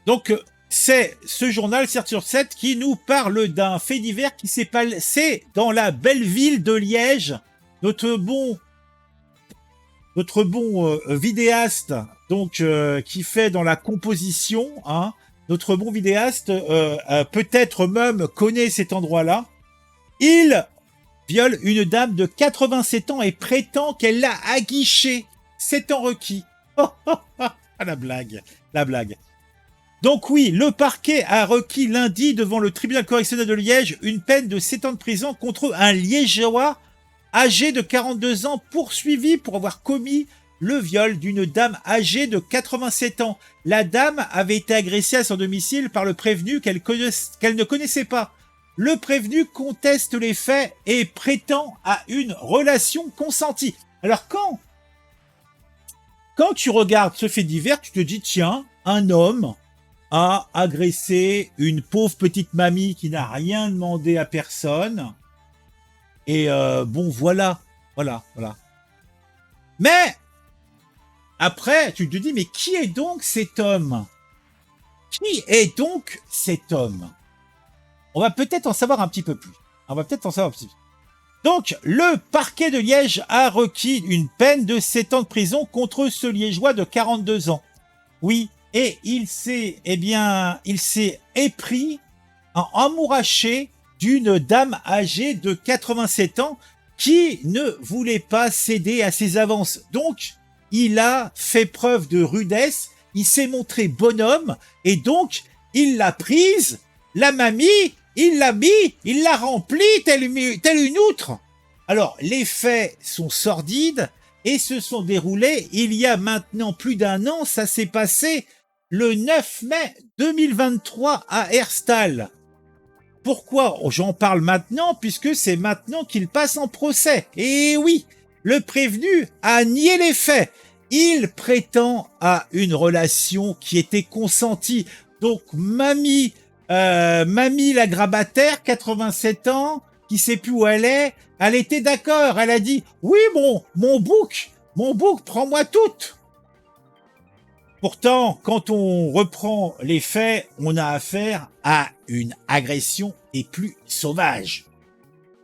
Donc, c'est ce journal 7 sur 7 qui nous parle d'un fait divers qui s'est passé dans la belle ville de Liège. Notre bon, notre bon vidéaste, donc qui fait dans la composition, hein, notre bon vidéaste, peut-être même connaît cet endroit-là. Il viole une dame de 87 ans et prétend qu'elle l'a aguichée. C'est en requis. Ah, la blague, la blague. Donc oui, le parquet a requis lundi devant le tribunal correctionnel de Liège une peine de 7 ans de prison contre un Liégeois âgé de 42 ans poursuivi pour avoir commis le viol d'une dame âgée de 87 ans. La dame avait été agressée à son domicile par le prévenu qu'elle ne connaissait pas. Le prévenu conteste les faits et prétend à une relation consentie. Alors quand tu regardes ce fait divers, tu te dis, tiens, un homme a agressé une pauvre petite mamie qui n'a rien demandé à personne. Et bon, voilà. Mais, après, tu te dis, mais qui est donc cet homme? Qui est donc cet homme? On va peut-être en savoir un petit peu plus. Donc, le parquet de Liège a requis une peine de 7 ans de prison contre ce Liégeois de 42 ans. Oui, et il s'est épris, amouraché d'une dame âgée de 87 ans qui ne voulait pas céder à ses avances. Donc, il a fait preuve de rudesse, il s'est montré bonhomme, et donc, il l'a prise, la mamie, il l'a remplie telle une outre. Alors, les faits sont sordides et se sont déroulés il y a maintenant plus d'un an. Ça s'est passé le 9 mai 2023 à Herstal. Pourquoi j'en parle maintenant? Puisque c'est maintenant qu'il passe en procès. Et oui, le prévenu a nié les faits. Il prétend à une relation qui était consentie. Donc, mamie la grabataire, 87 ans, qui sait plus où elle était d'accord. Elle a dit, oui, mon bouc, prends-moi toute. Pourtant, quand on reprend les faits, on a affaire à une agression et plus sauvage.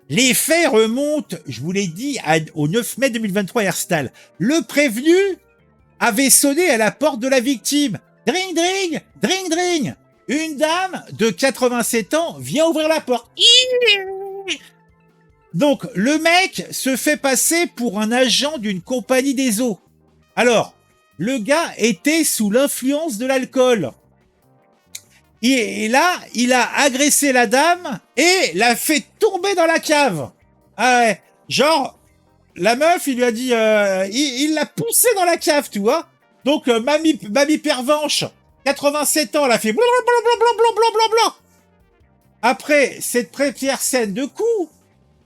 Les faits remontent, je vous l'ai dit, au 9 mai 2023 à Herstal. Le prévenu avait sonné à la porte de la victime. Dring, dring, dring, dring. Une dame de 87 ans vient ouvrir la porte. Donc, le mec se fait passer pour un agent d'une compagnie des eaux. Alors, le gars était sous l'influence de l'alcool. Et là, il a agressé la dame et l'a fait tomber dans la cave. Ah ouais, genre, la meuf, il lui a dit, il l'a poussé dans la cave, tu vois. Donc, mamie pervenche, 87 ans, elle a fait blablabla. Après cette première scène de coups,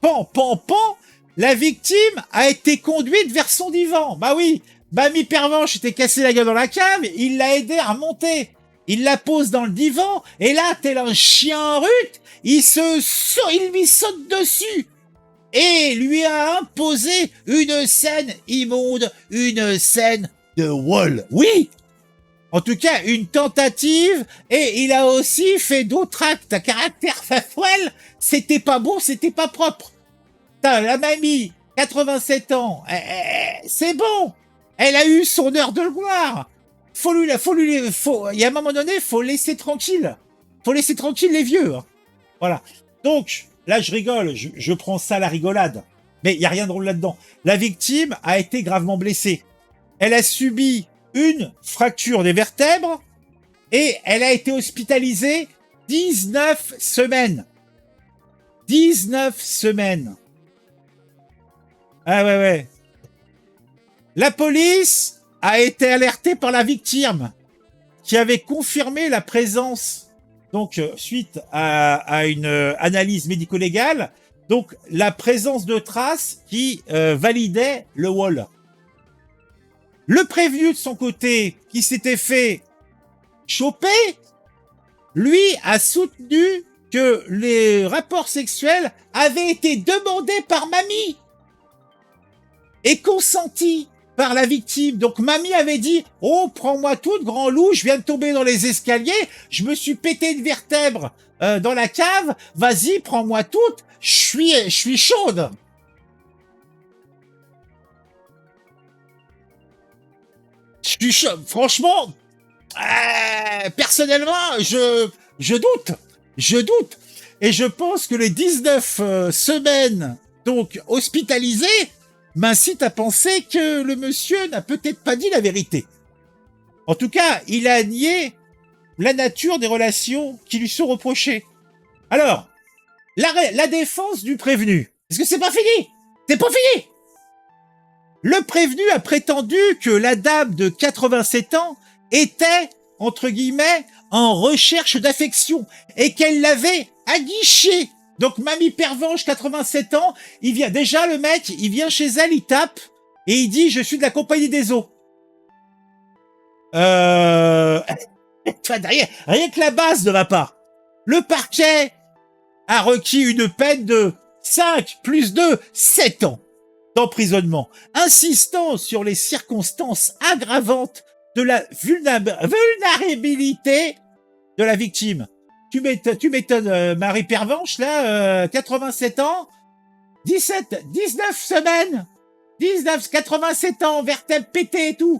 pan, la victime a été conduite vers son divan. Bah oui, mamie pervenche était cassée la gueule dans la cave, il l'a aidé à remonter. Il la pose dans le divan, et là, tel un chien en rut, il lui saute dessus. Et lui a imposé une scène immonde, une scène de wall. Oui! En tout cas, une tentative, et il a aussi fait d'autres actes à caractère sexuel. C'était pas bon, c'était pas propre. Putain, la mamie, 87 ans, c'est bon. Elle a eu son heure de gloire. Il y a un moment donné, faut laisser tranquille. Faut laisser tranquille les vieux. Hein. Voilà. Donc, là, je rigole, je prends ça à la rigolade. Mais il n'y a rien de drôle là-dedans. La victime a été gravement blessée. Elle a subi une fracture des vertèbres et elle a été hospitalisée 19 semaines. 19 semaines. Ah ouais. La police a été alertée par la victime qui avait confirmé la présence, donc suite à une analyse médico-légale, donc la présence de traces qui validaient le wall. Le prévenu de son côté, qui s'était fait choper, lui a soutenu que les rapports sexuels avaient été demandés par mamie et consentis. par la victime. Donc mamie avait dit, oh, prends-moi toute, grand loup, je viens de tomber dans les escaliers, je me suis pété une vertèbre dans la cave, vas-y, prends-moi toute, je suis chaude. Je suis chaude. Franchement, personnellement, je doute. Je doute. Et je pense que les 19 semaines donc hospitalisées m'incitent à penser que le monsieur n'a peut-être pas dit la vérité. En tout cas, il a nié la nature des relations qui lui sont reprochées. Alors, la défense du prévenu. Est-ce que c'est pas fini? C'est pas fini. Le prévenu a prétendu que la dame de 87 ans était, entre guillemets, en recherche d'affection et qu'elle l'avait aguiché. Donc mamie Pervenche, 87 ans, il vient déjà le mec, il vient chez elle, il tape et il dit je suis de la compagnie des eaux. Rien que la base ne va pas. Le parquet a requis une peine de 5 plus 2, 7 ans d'emprisonnement, insistant sur les circonstances aggravantes de la vulnérabilité de la victime. Tu m'étonnes, Marie Pervenche, là, 87 ans, 19 semaines, 87 ans, vertèbre pétée et tout.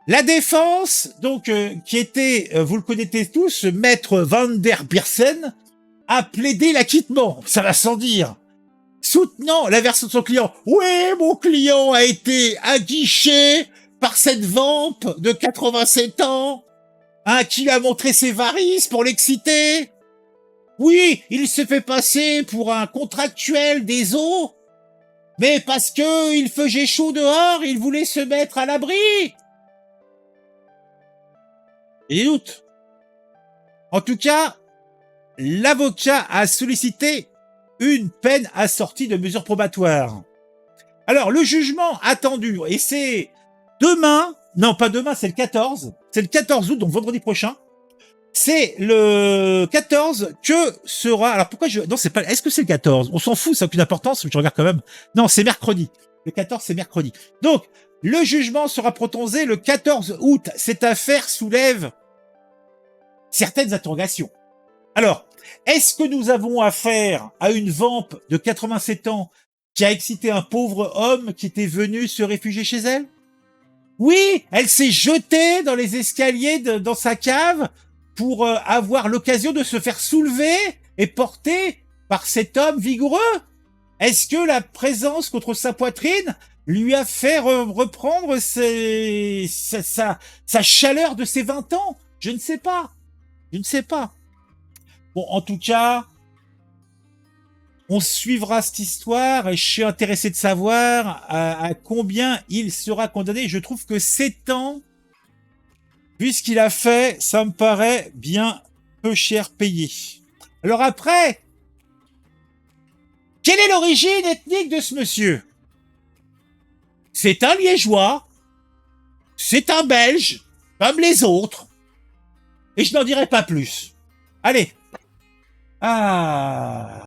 La défense, donc, qui était, vous le connaissez tous, maître Van der Biersen, a plaidé l'acquittement, ça va sans dire, soutenant la version de son client. Oui, mon client a été aguiché par cette vampe de 87 ans, hein, qui lui a montré ses varices pour l'exciter. Oui, il se fait passer pour un contractuel des eaux, mais parce que il faisait chaud dehors, il voulait se mettre à l'abri. Et des doutes. En tout cas, l'avocat a sollicité une peine assortie de mesures probatoires. Alors, le jugement attendu, et c'est demain, non pas demain, c'est le 14, c'est le 14 août, donc vendredi prochain, c'est le 14 que sera, alors pourquoi non c'est pas, est-ce que c'est le 14? On s'en fout, ça n'a aucune importance, mais je regarde quand même. Non, c'est mercredi. Le 14, c'est mercredi. Donc, le jugement sera prononcé le 14 août. Cette affaire soulève certaines interrogations. Alors, est-ce que nous avons affaire à une vampe de 87 ans qui a excité un pauvre homme qui était venu se réfugier chez elle? Oui, elle s'est jetée dans les escaliers dans sa cave pour avoir l'occasion de se faire soulever et porter par cet homme vigoureux. Est-ce que la présence contre sa poitrine lui a fait reprendre sa chaleur de ses 20 ans? Je ne sais pas. Je ne sais pas. Bon, en tout cas, on suivra cette histoire et je suis intéressé de savoir à combien il sera condamné. Je trouve que 7 ans, vu ce qu'il a fait, ça me paraît bien peu cher payé. Alors après, quelle est l'origine ethnique de ce monsieur? C'est un Liégeois, c'est un Belge, comme les autres, et je n'en dirai pas plus. Allez. Ah.